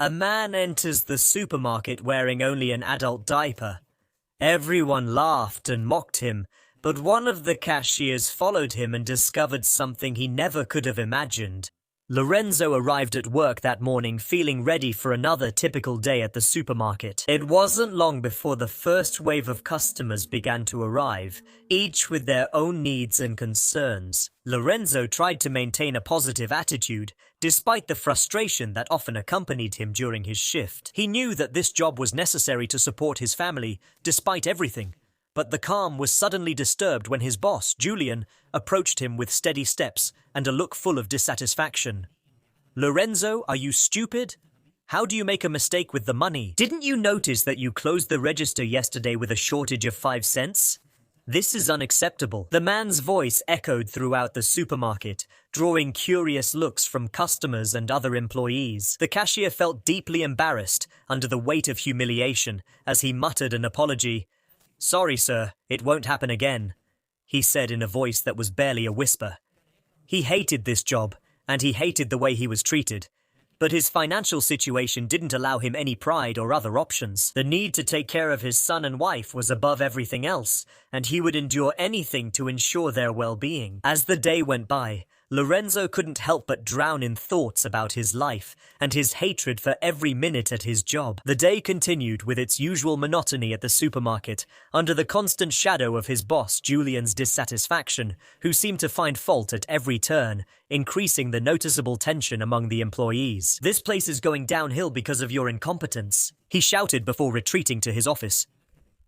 A man enters the supermarket wearing only an adult diaper. Everyone laughed and mocked him, but one of the cashiers followed him and discovered something he never could have imagined. Lorenzo arrived at work that morning feeling ready for another typical day at the supermarket. It wasn't long before the first wave of customers began to arrive, each with their own needs and concerns. Lorenzo tried to maintain a positive attitude, despite the frustration that often accompanied him during his shift. He knew that this job was necessary to support his family, despite everything. But the calm was suddenly disturbed when his boss, Julian, approached him with steady steps and a look full of dissatisfaction. "Lorenzo, are you stupid? How do you make a mistake with the money? Didn't you notice that you closed the register yesterday with a shortage of 5 cents? This is unacceptable." The man's voice echoed throughout the supermarket, drawing curious looks from customers and other employees. The cashier felt deeply embarrassed under the weight of humiliation as he muttered an apology. "Sorry, sir, it won't happen again," he said in a voice that was barely a whisper. He hated this job, and he hated the way he was treated. But his financial situation didn't allow him any pride or other options. The need to take care of his son and wife was above everything else, and he would endure anything to ensure their well-being. As the day went by, Lorenzo couldn't help but drown in thoughts about his life and his hatred for every minute at his job. The day continued with its usual monotony at the supermarket, under the constant shadow of his boss Julian's dissatisfaction, who seemed to find fault at every turn, increasing the noticeable tension among the employees. "This place is going downhill because of your incompetence," he shouted before retreating to his office.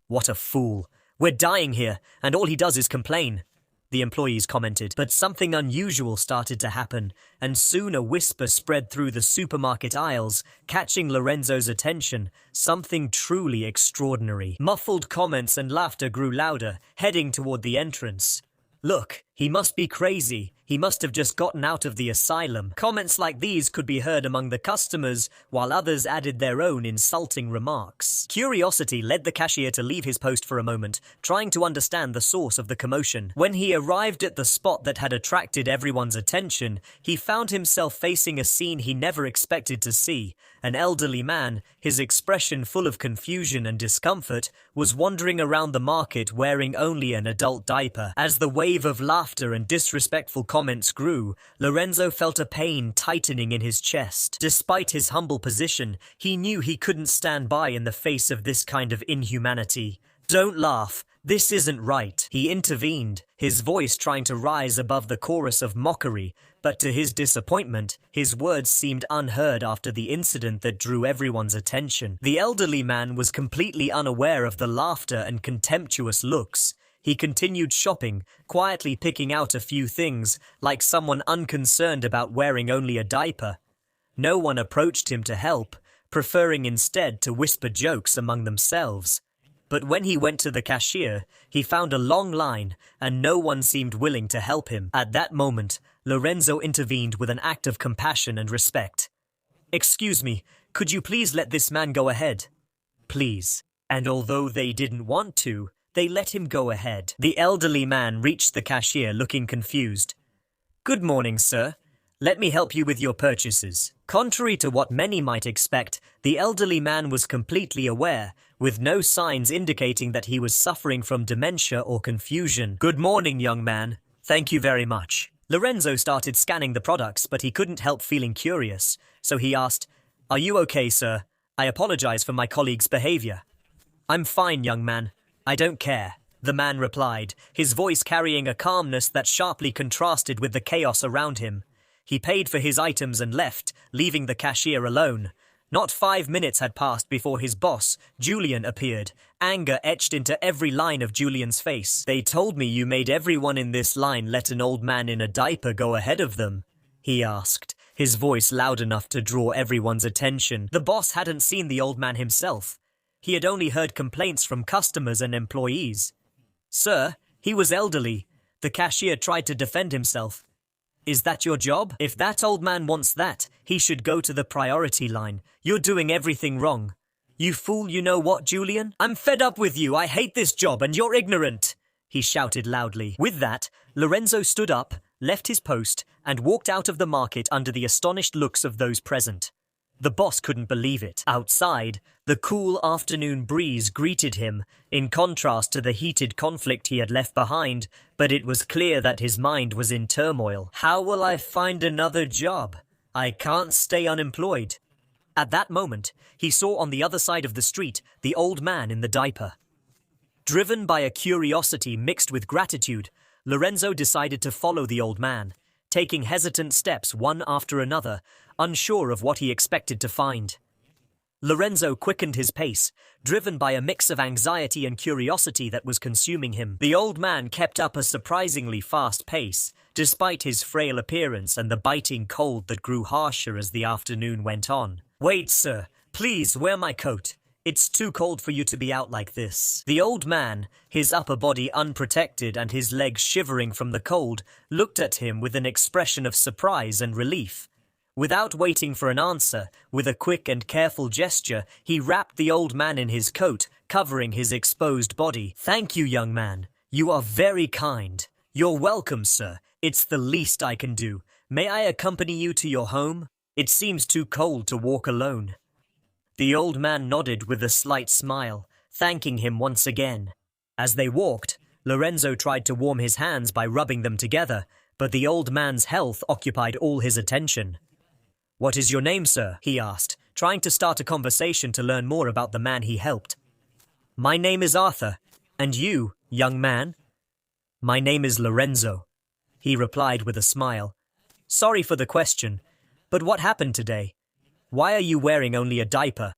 "What a fool. We're dying here, and all he does is complain," the employees commented. But something unusual started to happen, and soon a whisper spread through the supermarket aisles, catching Lorenzo's attention. Something truly extraordinary. Muffled comments and laughter grew louder, heading toward the entrance. "Look, he must be crazy. He must have just gotten out of the asylum." Comments like these could be heard among the customers, while others added their own insulting remarks. Curiosity led the cashier to leave his post for a moment, trying to understand the source of the commotion. When he arrived at the spot that had attracted everyone's attention, he found himself facing a scene he never expected to see. An elderly man, his expression full of confusion and discomfort, was wandering around the market wearing only an adult diaper. As the wave of laughter and disrespectful comments grew, Lorenzo felt a pain tightening in his chest. Despite his humble position, he knew he couldn't stand by in the face of this kind of inhumanity. "Don't laugh. This isn't right," he intervened, his voice trying to rise above the chorus of mockery, but to his disappointment, his words seemed unheard after the incident that drew everyone's attention. The elderly man was completely unaware of the laughter and contemptuous looks. He continued shopping, quietly picking out a few things, like someone unconcerned about wearing only a diaper. No one approached him to help, preferring instead to whisper jokes among themselves. But when he went to the cashier, he found a long line, and no one seemed willing to help him. At that moment, Lorenzo intervened with an act of compassion and respect. "Excuse me, could you please let this man go ahead?" "Please." And although they didn't want to, they let him go ahead. The elderly man reached the cashier looking confused. "Good morning, sir. Let me help you with your purchases." Contrary to what many might expect, the elderly man was completely aware, with no signs indicating that he was suffering from dementia or confusion. "Good morning, young man. Thank you very much." Lorenzo started scanning the products, but he couldn't help feeling curious, so he asked, "Are you okay, sir? I apologize for my colleague's behavior." "I'm fine, young man. I don't care," the man replied, his voice carrying a calmness that sharply contrasted with the chaos around him. He paid for his items and left, leaving the cashier alone. Not 5 minutes had passed before his boss, Julian, appeared, anger etched into every line of Julian's face. "They told me you made everyone in this line let an old man in a diaper go ahead of them," he asked, his voice loud enough to draw everyone's attention. The boss hadn't seen the old man himself. He had only heard complaints from customers and employees. "Sir, he was elderly." The cashier tried to defend himself. "Is that your job? If that old man wants that, he should go to the priority line. You're doing everything wrong." "You fool, you know what, Julian? I'm fed up with you. I hate this job and you're ignorant," he shouted loudly. With that, Lorenzo stood up, left his post, and walked out of the market under the astonished looks of those present. The boss couldn't believe it. Outside, the cool afternoon breeze greeted him, in contrast to the heated conflict he had left behind, but it was clear that his mind was in turmoil. How will I find another job? I can't stay unemployed. At that moment, he saw on the other side of the street the old man in the diaper. Driven by a curiosity mixed with gratitude, Lorenzo decided to follow the old man, taking hesitant steps one after another, unsure of what he expected to find. Lorenzo quickened his pace, driven by a mix of anxiety and curiosity that was consuming him. The old man kept up a surprisingly fast pace, despite his frail appearance and the biting cold that grew harsher as the afternoon went on. "Wait, sir. Please wear my coat. It's too cold for you to be out like this." The old man, his upper body unprotected and his legs shivering from the cold, looked at him with an expression of surprise and relief. Without waiting for an answer, with a quick and careful gesture, he wrapped the old man in his coat, covering his exposed body. "Thank you, young man. You are very kind." "You're welcome, sir. It's the least I can do. May I accompany you to your home? It seems too cold to walk alone." The old man nodded with a slight smile, thanking him once again. As they walked, Lorenzo tried to warm his hands by rubbing them together, but the old man's health occupied all his attention. "What is your name, sir?" he asked, trying to start a conversation to learn more about the man he helped. "My name is Arthur. And you, young man?" "My name is Lorenzo," he replied with a smile. "Sorry for the question, but what happened today? Why are you wearing only a diaper?"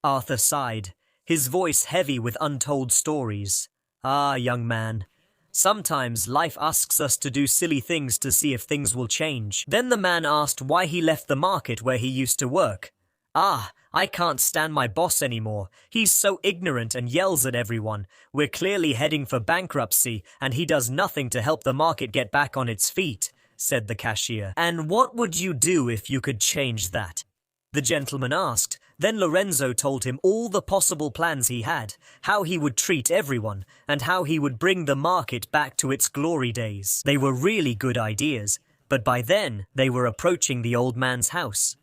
Arthur sighed, his voice heavy with untold stories. "Ah, young man, sometimes life asks us to do silly things to see if things will change." Then the man asked why he left the market where he used to work. "Ah, I can't stand my boss anymore. He's so ignorant and yells at everyone. We're clearly heading for bankruptcy, and he does nothing to help the market get back on its feet," said the cashier. "And what would you do if you could change that?" the gentleman asked. Then Lorenzo told him all the possible plans he had, how he would treat everyone, and how he would bring the market back to its glory days. They were really good ideas, but by then they were approaching the old man's house.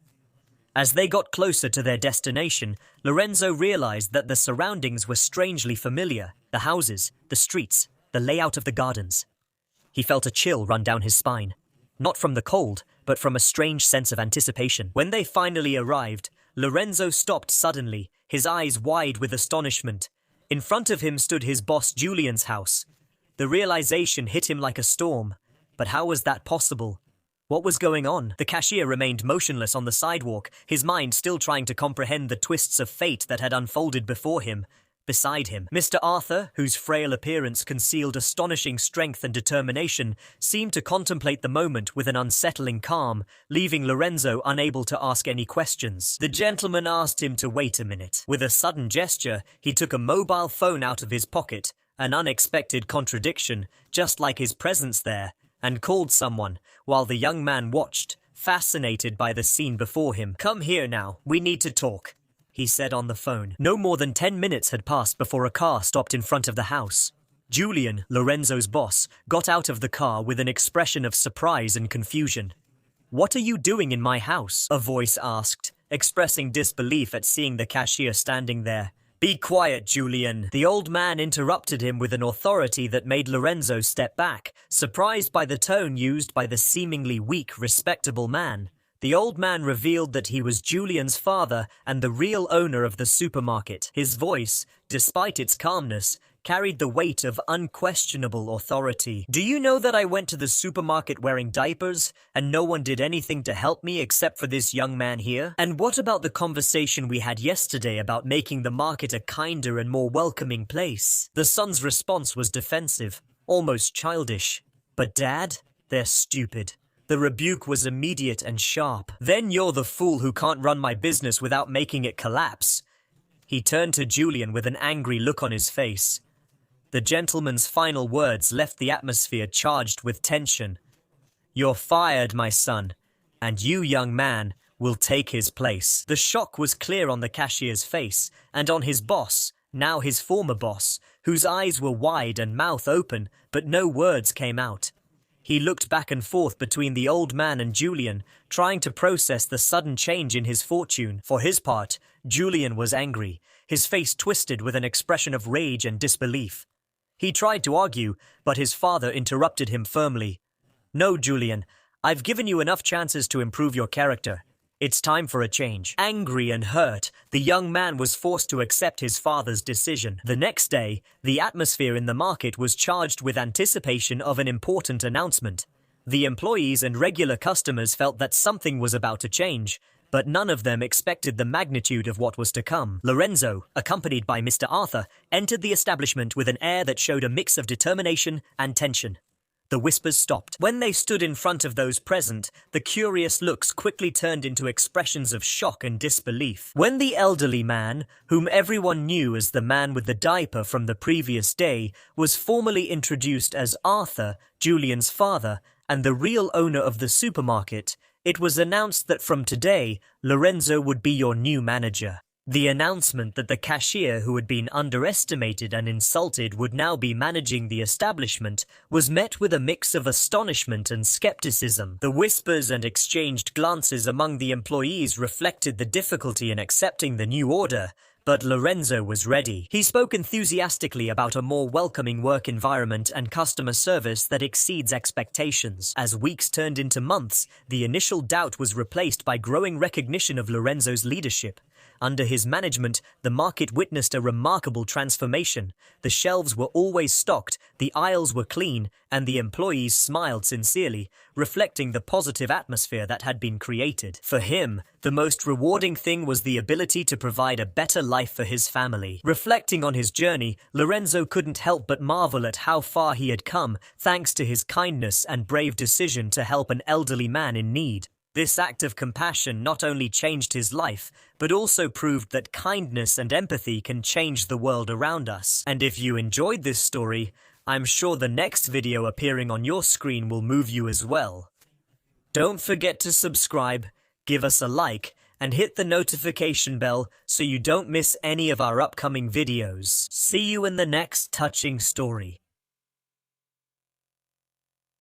As they got closer to their destination, Lorenzo realized that the surroundings were strangely familiar. The houses, the streets, the layout of the gardens. He felt a chill run down his spine. Not from the cold, but from a strange sense of anticipation. When they finally arrived, Lorenzo stopped suddenly, his eyes wide with astonishment. In front of him stood his boss Julian's house. The realization hit him like a storm. But how was that possible? What was going on? The cashier remained motionless on the sidewalk, his mind still trying to comprehend the twists of fate that had unfolded before him. Beside him, Mr. Arthur, whose frail appearance concealed astonishing strength and determination, seemed to contemplate the moment with an unsettling calm, leaving Lorenzo unable to ask any questions. The gentleman asked him to wait a minute. With a sudden gesture, he took a mobile phone out of his pocket, an unexpected contradiction, just like his presence there, and called someone, while the young man watched, fascinated by the scene before him. "Come here now, we need to talk," he said on the phone. No more than 10 minutes had passed before a car stopped in front of the house. Julian, Lorenzo's boss, got out of the car with an expression of surprise and confusion. "What are you doing in my house?" a voice asked, expressing disbelief at seeing the cashier standing there. "Be quiet, Julian." The old man interrupted him with an authority that made Lorenzo step back, surprised by the tone used by the seemingly weak, respectable man. The old man revealed that he was Julian's father and the real owner of the supermarket. His voice, despite its calmness, carried the weight of unquestionable authority. "Do you know that I went to the supermarket wearing diapers, and no one did anything to help me except for this young man here? And what about the conversation we had yesterday about making the market a kinder and more welcoming place?" The son's response was defensive, almost childish. "But Dad, they're stupid." The rebuke was immediate and sharp. "Then you're the fool who can't run my business without making it collapse." He turned to Julian with an angry look on his face. The gentleman's final words left the atmosphere charged with tension. "You're fired, my son, and you, young man, will take his place." The shock was clear on the cashier's face, and on his boss, now his former boss, whose eyes were wide and mouth open, but no words came out. He looked back and forth between the old man and Julian, trying to process the sudden change in his fortune. For his part, Julian was angry, his face twisted with an expression of rage and disbelief. He tried to argue, but his father interrupted him firmly. "No, Julian, I've given you enough chances to improve your character. It's time for a change." Angry and hurt, the young man was forced to accept his father's decision. The next day, the atmosphere in the market was charged with anticipation of an important announcement. The employees and regular customers felt that something was about to change, but none of them expected the magnitude of what was to come. Lorenzo, accompanied by Mr. Arthur, entered the establishment with an air that showed a mix of determination and tension. The whispers stopped. When they stood in front of those present, the curious looks quickly turned into expressions of shock and disbelief. When the elderly man, whom everyone knew as the man with the diaper from the previous day, was formally introduced as Arthur, Julian's father, and the real owner of the supermarket, it was announced that from today, Lorenzo would be your new manager. The announcement that the cashier who had been underestimated and insulted would now be managing the establishment was met with a mix of astonishment and skepticism. The whispers and exchanged glances among the employees reflected the difficulty in accepting the new order, but Lorenzo was ready. He spoke enthusiastically about a more welcoming work environment and customer service that exceeds expectations. As weeks turned into months, the initial doubt was replaced by growing recognition of Lorenzo's leadership. Under his management, the market witnessed a remarkable transformation. The shelves were always stocked, the aisles were clean, and the employees smiled sincerely, reflecting the positive atmosphere that had been created. For him, the most rewarding thing was the ability to provide a better life for his family. Reflecting on his journey, Lorenzo couldn't help but marvel at how far he had come, thanks to his kindness and brave decision to help an elderly man in need. This act of compassion not only changed his life, but also proved that kindness and empathy can change the world around us. And if you enjoyed this story, I'm sure the next video appearing on your screen will move you as well. Don't forget to subscribe, give us a like, and hit the notification bell so you don't miss any of our upcoming videos. See you in the next touching story.